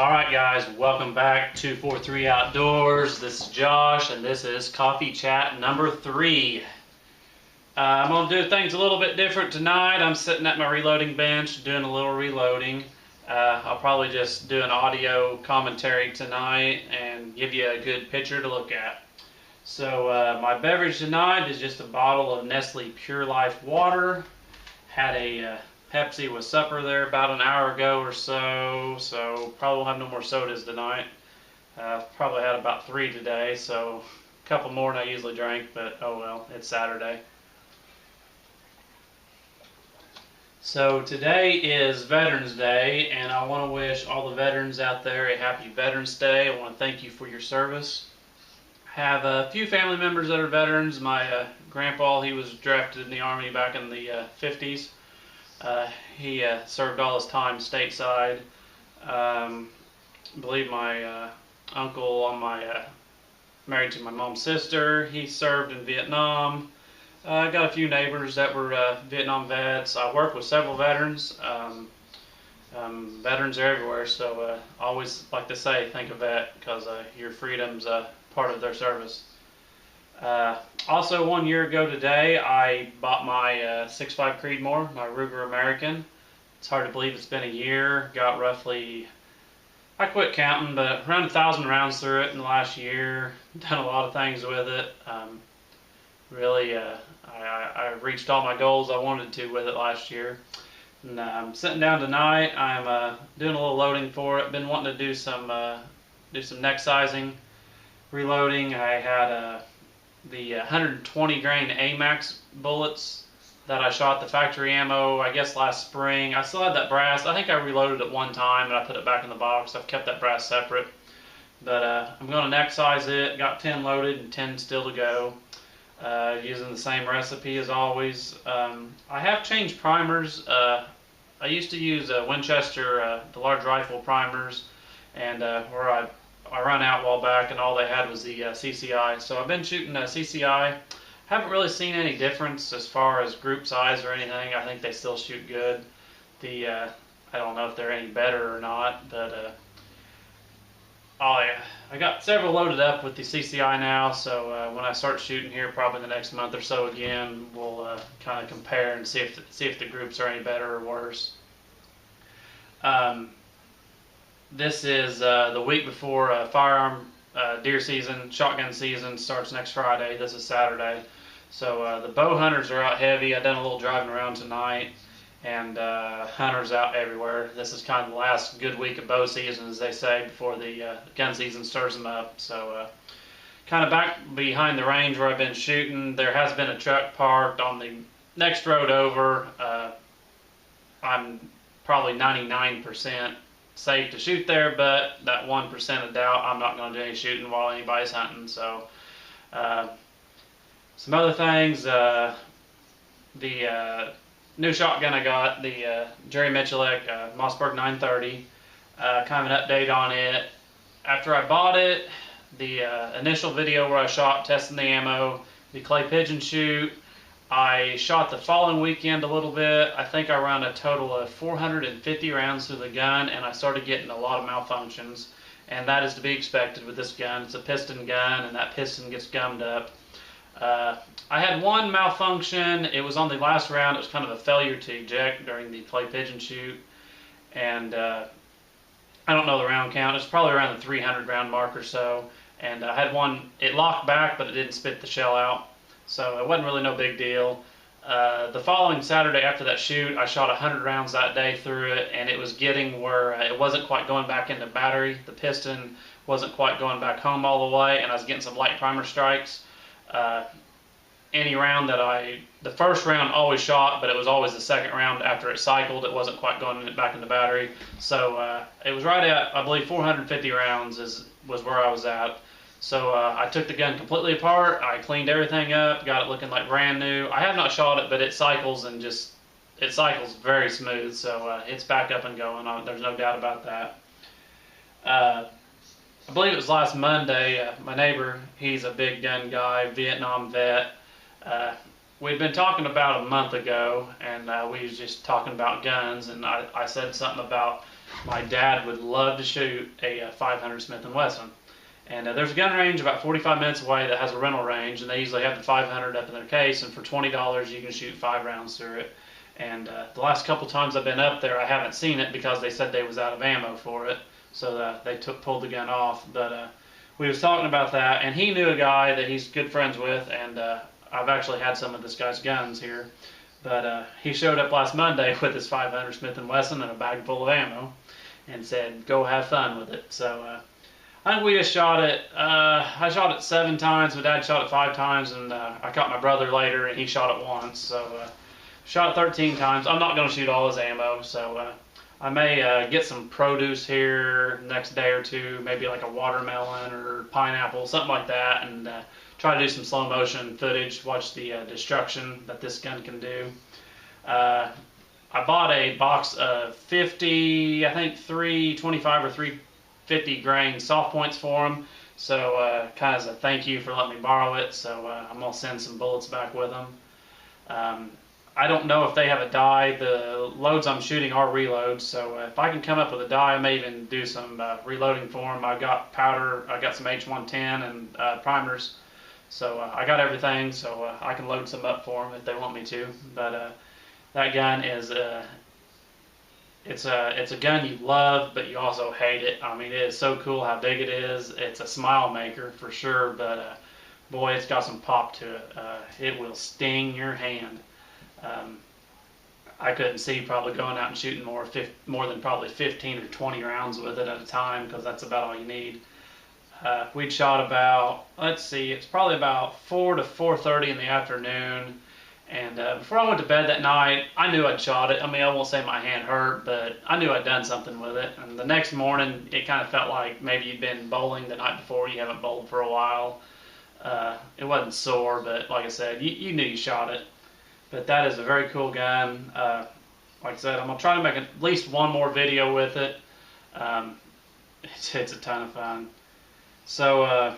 Alright guys, welcome back to 43 Outdoors. This is Josh and this is Coffee Chat number 3. I'm going to do things a little bit different tonight. I'm sitting at my reloading bench doing a little reloading. I'll probably just do an audio commentary tonight and give you a good picture to look at. So my beverage tonight is just a bottle of Nestle Pure Life water. Had a Pepsi with supper there about an hour ago or so, probably won't have no more sodas tonight. Probably had about 3 today, so a couple more than I usually drink, but oh well, it's Saturday. So today is Veterans Day, and I want to wish all the veterans out there a happy Veterans Day. I want to thank you for your service. I have a few family members that are veterans. My grandpa, he was drafted in the Army back in the 50s. He served all his time stateside. I believe my uncle on my married to my mom's sister, he served in Vietnam. I got a few neighbors that were Vietnam vets. I work with several veterans. Veterans are everywhere, so I always like to say thank a vet, because your freedom's part of their service. Also, 1 year ago today, I bought my 6.5 Creedmoor, my Ruger American. It's hard to believe it's been a year. Got roughly, I quit counting, but around 1,000 rounds through it in the last year. Done a lot of things with it. Really, I reached all my goals I wanted to with it last year. And I'm sitting down tonight. I'm doing a little loading for it. Been wanting to do some neck sizing, reloading. I had the 120 grain AMAX bullets that I shot the factory ammo, I guess last spring. I still had that brass. I think I reloaded it one time and I put it back in the box. I've kept that brass separate. But I'm going to neck size it. Got 10 loaded and 10 still to go. Using the same recipe as always. I have changed primers. I used to use Winchester, the large rifle primers, and where I run out a while back and all they had was the CCI. So I've been shooting CCI. Haven't really seen any difference as far as group size or anything. I think they still shoot good. I don't know if they're any better or not, but I got several loaded up with the CCI now, so when I start shooting here probably the next month or so again, we'll kind of compare and see if the groups are any better or worse. This is the week before firearm deer season, shotgun season starts next Friday. This is Saturday. So the bow hunters are out heavy. I've done a little driving around tonight, and hunters out everywhere. This is kind of the last good week of bow season, as they say, before the gun season stirs them up. So kind of back behind the range where I've been shooting, there has been a truck parked on the next road over. I'm probably 99% safe to shoot there, but that 1% of doubt, I'm not going to do any shooting while anybody's hunting. So some other things, the new shotgun I got, the Jerry Miculek Mossberg 930, kind of an update on it. After I bought it, the initial video where I shot testing the ammo, the clay pigeon shoot, I shot the following weekend a little bit. I think I ran a total of 450 rounds through the gun, and I started getting a lot of malfunctions, and that is to be expected with this gun. It's a piston gun, and that piston gets gummed up. I had one malfunction. It was on the last round. It was kind of a failure to eject during the clay pigeon shoot, and I don't know the round count. It's probably around the 300 round mark or so, and I had one, it locked back, but it didn't spit the shell out. So it wasn't really no big deal. The following Saturday after that shoot, I shot 100 rounds that day through it, and it was getting where it wasn't quite going back into battery. The piston wasn't quite going back home all the way, and I was getting some light primer strikes. Any round that the first round always shot, but it was always the second round after it cycled. It wasn't quite going back into battery. So it was right at, I believe, 450 rounds was where I was at. So I took the gun completely apart. I cleaned everything up, got it looking like brand new. I have not shot it, but it cycles and it cycles very smooth. So it's back up and going. There's no doubt about that. I believe it was last Monday. My neighbor, he's a big gun guy, Vietnam vet. We'd been talking about a month ago, and we was just talking about guns, and I said something about my dad would love to shoot a 500 Smith & Wesson. And there's a gun range about 45 minutes away that has a rental range, and they usually have the 500 up in their case, and for $20 you can shoot 5 rounds through it. And the last couple times I've been up there, I haven't seen it because they said they was out of ammo for it, so they pulled the gun off. But we was talking about that, and he knew a guy that he's good friends with, and I've actually had some of this guy's guns here. But he showed up last Monday with his 500 Smith & Wesson and a bag full of ammo, and said, "Go have fun with it." So I think we just shot it. I shot it 7 times. My dad shot it 5 times, and I caught my brother later, and he shot it once. So shot it 13 times. I'm not going to shoot all his ammo, so I may get some produce here next day or two, maybe like a watermelon or pineapple, something like that, and try to do some slow motion footage, watch the destruction that this gun can do. I bought a box of 50, I think 325 or 350 grain soft points for them, so kind of as a thank you for letting me borrow it. So I'm going to send some bullets back with them. I don't know if they have a die. The loads I'm shooting are reloads, so if I can come up with a die, I may even do some reloading for them. I've got powder, I got some H110 and primers, so I got everything, so I can load some up for them if they want me to. But that gun is it's a gun you love, but you also hate it. I mean, it is so cool how big it is. It's a smile maker for sure, but boy, it's got some pop to it. It will sting your hand. I couldn't see probably going out and shooting more than probably 15 or 20 rounds with it at a time, because that's about all you need. We'd shot about, let's see, it's probably about 4 to 4:30 in the afternoon. And before I went to bed that night, I knew I'd shot it. I mean, I won't say my hand hurt, but I knew I'd done something with it. And the next morning, it kind of felt like maybe you'd been bowling the night before. You haven't bowled for a while. It wasn't sore, but like I said, you knew you shot it. But that is a very cool gun. Like I said, I'm going to try to make at least one more video with it. It's a ton of fun. So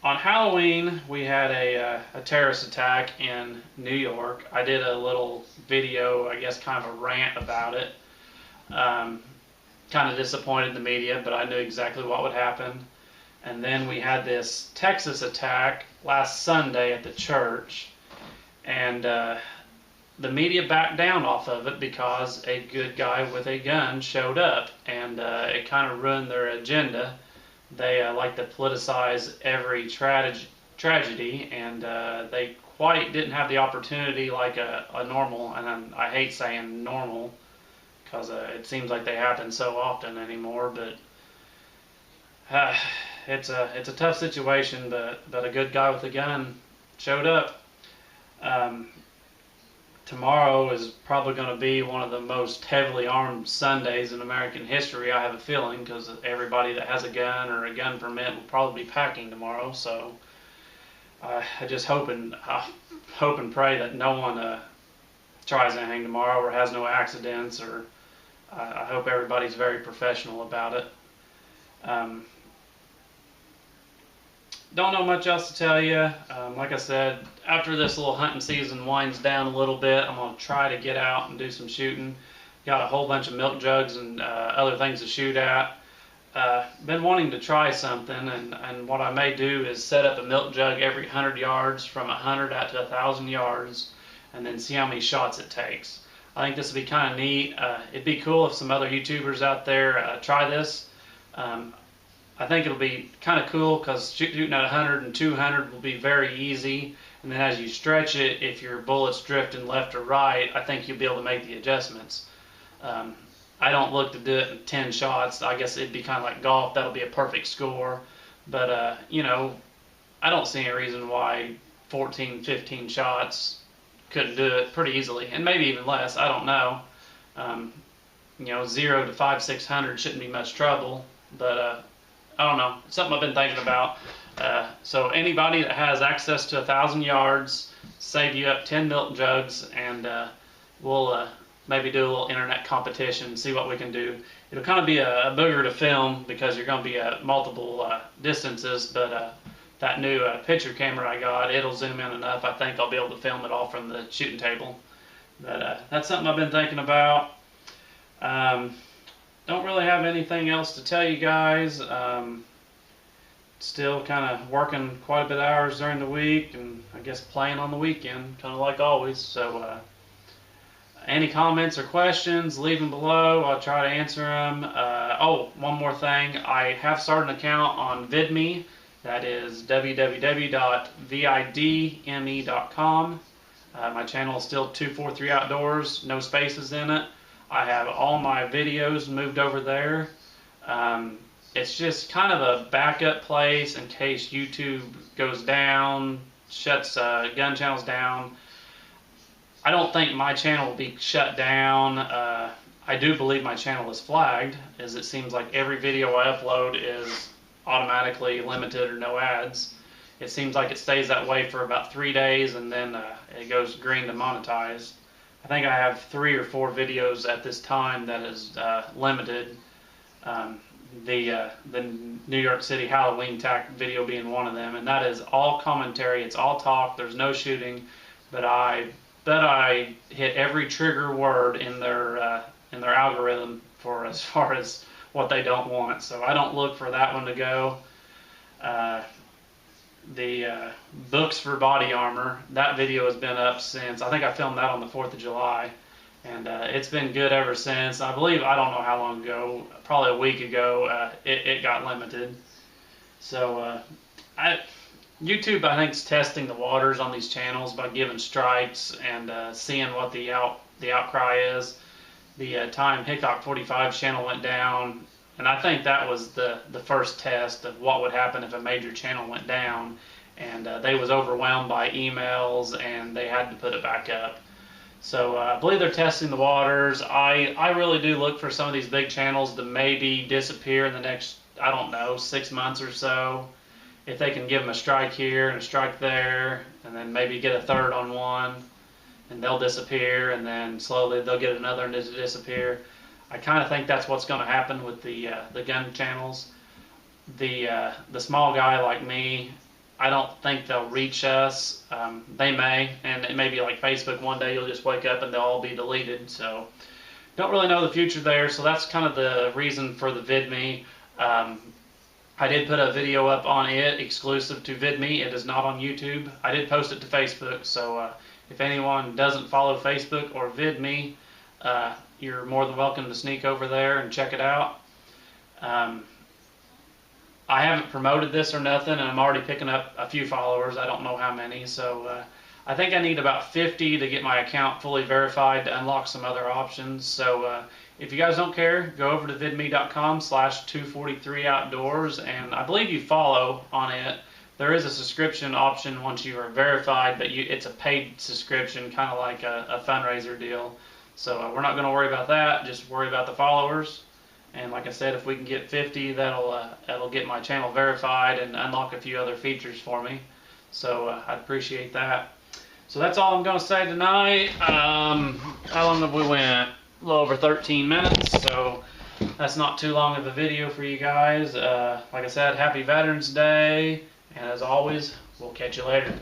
on Halloween, we had a terrorist attack in New York. I did a little video, I guess kind of a rant about it. Kind of disappointed the media, but I knew exactly what would happen. And then we had this Texas attack last Sunday at the church. And the media backed down off of it because a good guy with a gun showed up, and it kind of ruined their agenda. They like to politicize every tragedy, and they quite didn't have the opportunity like a normal, and I hate saying normal because it seems like they happen so often anymore, but it's a tough situation, but a good guy with a gun showed up. Tomorrow is probably going to be one of the most heavily armed Sundays in American history, I have a feeling, because everybody that has a gun or a gun permit will probably be packing tomorrow. So I just hope and pray that no one tries anything tomorrow or has no accidents, or I hope everybody's very professional about it. Don't know much else to tell you. Like I said, after this little hunting season winds down a little bit, I'm going to try to get out and do some shooting. Got a whole bunch of milk jugs and other things to shoot at. Been wanting to try something, and what I may do is set up a milk jug every 100 yards from 100 out to 1,000 yards, and then see how many shots it takes. I think this would be kind of neat. It'd be cool if some other YouTubers out there try this. I think it'll be kind of cool because shooting at 100 and 200 will be very easy, and then as you stretch it, if your bullet's drifting left or right, I think you'll be able to make the adjustments. I don't look to do it in 10 shots. I guess it'd be kind of like golf. That'll be a perfect score, but you know, I don't see any reason why 14, 15 shots couldn't do it pretty easily, and maybe even less. I don't know. You know, 0 to 5, 600 shouldn't be much trouble, but I don't know. It's something I've been thinking about. So anybody that has access to 1,000 yards, save you up 10 milk jugs, and we'll maybe do a little internet competition, see what we can do. It'll kind of be a booger to film because you're going to be at multiple distances, but that new picture camera I got, it'll zoom in enough. I think I'll be able to film it all from the shooting table. But that's something I've been thinking about. don't really have anything else to tell you guys. Still kind of working quite a bit of hours during the week, and I guess playing on the weekend, kind of like always. So any comments or questions, leave them below. I'll try to answer them. Oh, one more thing. I have started an account on vidme. That is www.vidme.com. My channel is still 243 Outdoors, no spaces in it. I have all my videos moved over there. It's just kind of a backup place in case YouTube goes down, shuts gun channels down. I don't think my channel will be shut down. I do believe my channel is flagged, as it seems like every video I upload is automatically limited or no ads. It seems like it stays that way for about 3 days, and then it goes green to monetize. I think I have 3 or 4 videos at this time that is limited. The New York City Halloween tack video being one of them, and that is all commentary. It's all talk. There's no shooting, but I bet I hit every trigger word in their algorithm for as far as what they don't want. So I don't look for that one to go. The books for body armor, that video has been up since, I think I filmed that on the 4th of July, and it's been good ever since. I believe, I don't know how long ago, probably a week ago, it got limited. So YouTube, I think, is testing the waters on these channels by giving strikes and seeing what the outcry is. The time Hickok 45 channel went down, and I think that was the first test of what would happen if a major channel went down, and they was overwhelmed by emails and they had to put it back up. So I believe they're testing the waters. I really do look for some of these big channels to maybe disappear in the next, I don't know, 6 months or so. If they can give them a strike here and a strike there, and then maybe get a third on one, and they'll disappear, and then slowly they'll get another and disappear. I kind of think that's what's going to happen with the gun channels. The small guy like me, I don't think they'll reach us. They may, and it may be like Facebook. One day you'll just wake up and they'll all be deleted. So don't really know the future there. So that's kind of the reason for the vidme. I did put a video up on it exclusive to vidme. It is not on YouTube. I did post it to Facebook. So if anyone doesn't follow Facebook or vidme, you're more than welcome to sneak over there and check it out. I haven't promoted this or nothing, and I'm already picking up a few followers. I don't know how many, so I think I need about 50 to get my account fully verified to unlock some other options. So if you guys don't care, go over to vidme.com/243outdoors, and I believe you follow on it. There is a subscription option once you are verified, but it's a paid subscription, kind of like a fundraiser deal. So we're not going to worry about that, just worry about the followers. And like I said, if we can get 50, that'll get my channel verified and unlock a few other features for me. So I'd appreciate that. So that's all I'm going to say tonight. How long have we went? A little over 13 minutes, so that's not too long of a video for you guys. Like I said, happy Veterans Day, and as always, we'll catch you later.